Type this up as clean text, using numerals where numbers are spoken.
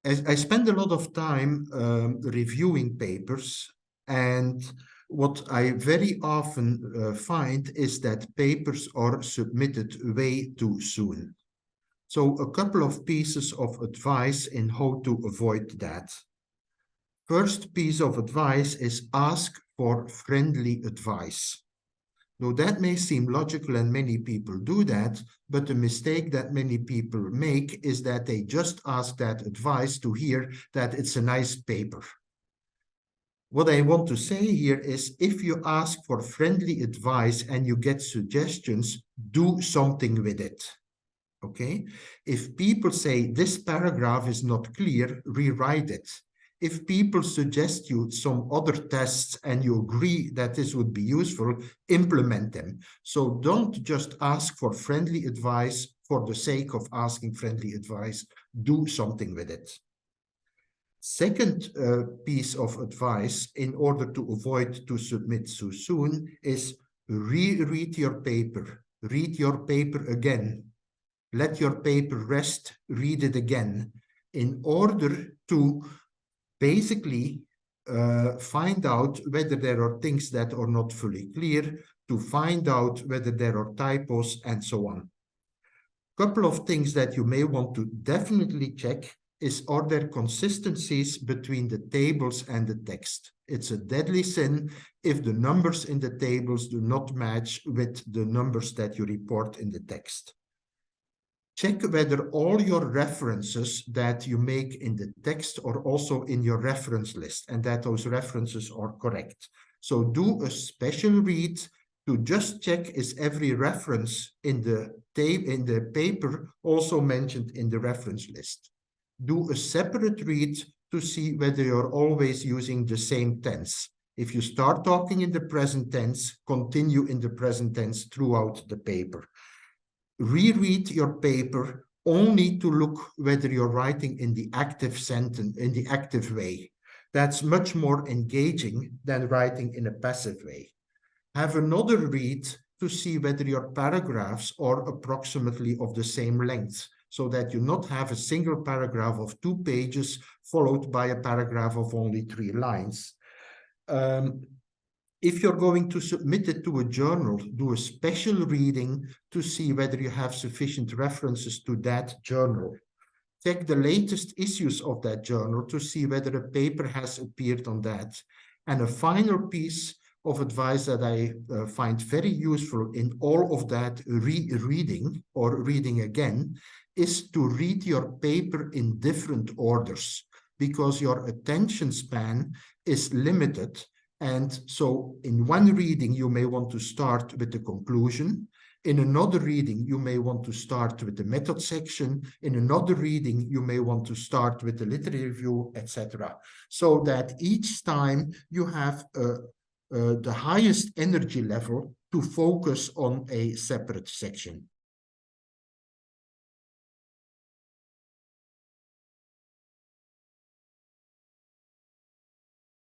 I spend a lot of time reviewing papers, and what I very often find is that papers are submitted way too soon. So a couple of pieces of advice in how to avoid that. First piece of advice is ask for friendly advice. Now that may seem logical and many people do that, but the mistake that many people make is that they just ask that advice to hear that it's a nice paper. What I want to say here is if you ask for friendly advice and you get suggestions, do something with it. Okay? If people say this paragraph is not clear, rewrite it. If people suggest you some other tests and you agree that this would be useful, implement them. So don't just ask for friendly advice for the sake of asking friendly advice. Do something with it. Second piece of advice in order to avoid to submit so soon is reread your paper. Read your paper again. Let your paper rest, read it again in order to basically find out whether there are things that are not fully clear, to find out whether there are typos and so on. Couple of things that you may want to definitely check is, are there consistencies between the tables and the text? It's a deadly sin if the numbers in the tables do not match with the numbers that you report in the text. Check whether all your references that you make in the text are also in your reference list and that those references are correct. So do a special read to just check is every reference in the paper also mentioned in the reference list. Do a separate read to see whether you're always using the same tense. If you start talking in the present tense, continue in the present tense throughout the paper. Reread your paper only to look whether you're writing in the active sentence, in the active way. That's much more engaging than writing in a passive way. Have another read to see whether your paragraphs are approximately of the same length, so that you not have a single paragraph of 2 pages followed by a paragraph of only 3 lines. If you're going to submit it to a journal, do a special reading to see whether you have sufficient references to that journal. Check the latest issues of that journal to see whether a paper has appeared on that. And a final piece of advice that I find very useful in all of that rereading or reading again is to read your paper in different orders, because your attention span is limited. And so in one reading, you may want to start with the conclusion. In another reading, you may want to start with the method section. In another reading, you may want to start with the literary review, etc. So that each time you have the highest energy level to focus on a separate section.